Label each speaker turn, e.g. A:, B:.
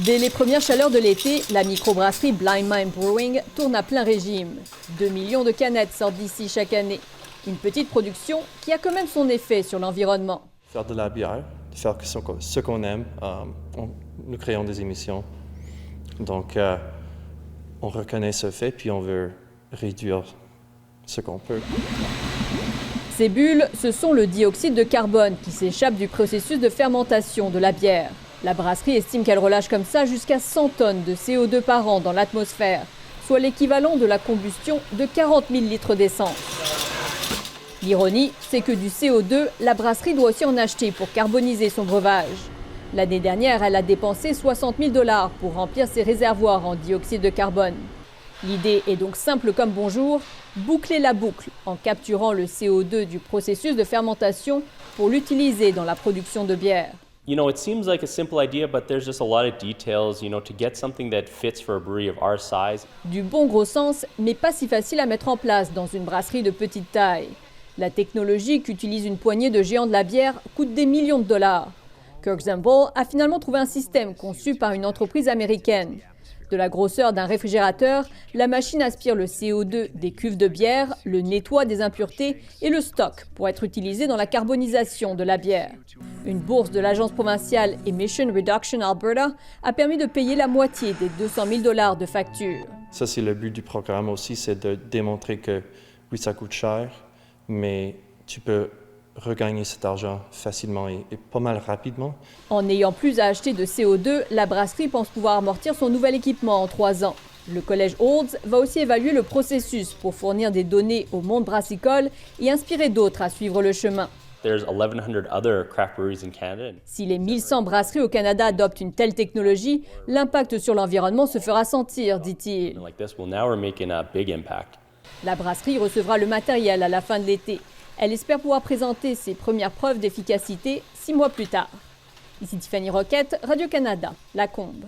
A: Dès les premières chaleurs de l'été, la microbrasserie Blind Mind Brewing tourne à plein régime. 2 millions de canettes sortent d'ici chaque année. Une petite production qui a quand même son effet sur l'environnement.
B: Faire de la bière, faire ce qu'on aime, nous créons des émissions. Donc, on reconnaît ce fait, puis on veut réduire ce qu'on peut.
A: Ces bulles, ce sont le dioxyde de carbone qui s'échappe du processus de fermentation de la bière. La brasserie estime qu'elle relâche comme ça jusqu'à 100 tonnes de CO2 par an dans l'atmosphère, soit l'équivalent de la combustion de 40 000 litres d'essence. L'ironie, c'est que du CO2, la brasserie doit aussi en acheter pour carboniser son breuvage. L'année dernière, elle a dépensé 60 000 $ pour remplir ses réservoirs en dioxyde de carbone. L'idée est donc simple comme bonjour, boucler la boucle en capturant le CO2 du processus de fermentation pour l'utiliser dans la production de bière.
C: You know, it seems like a simple idea, but there's just a lot of details, to get something that fits for a brewery of our size.
A: Du bon gros sens, mais pas si facile à mettre en place dans une brasserie de petite taille. La technologie qu'utilise une poignée de géants de la bière coûte des millions de dollars. Kirk Zumble a finalement trouvé un système conçu par une entreprise américaine. De la grosseur d'un réfrigérateur, la machine aspire le CO2 des cuves de bière, le nettoie des impuretés et le stocke pour être utilisé dans la carbonisation de la bière. Une bourse de l'agence provinciale Emission Reduction Alberta a permis de payer la moitié des 200 000 $ de factures.
B: Ça, c'est le but du programme aussi, c'est de démontrer que oui, ça coûte cher, mais tu peux regagner cet argent facilement et pas mal rapidement.
A: En n'ayant plus à acheter de CO2, la brasserie pense pouvoir amortir son nouvel équipement en 3 ans. Le collège Olds va aussi évaluer le processus pour fournir des données au monde brassicole et inspirer d'autres à suivre le chemin.
C: There's 1,100 other craft breweries in Canada.
A: Si les 1100 brasseries au Canada adoptent une telle technologie, l'impact sur l'environnement se fera sentir, dit-il.
C: Like this, well, now we're making a big impact.
A: La brasserie recevra le matériel à la fin de l'été. Elle espère pouvoir présenter ses premières preuves d'efficacité 6 mois plus tard. Ici Tiffany Roquette, Radio-Canada, Lacombe.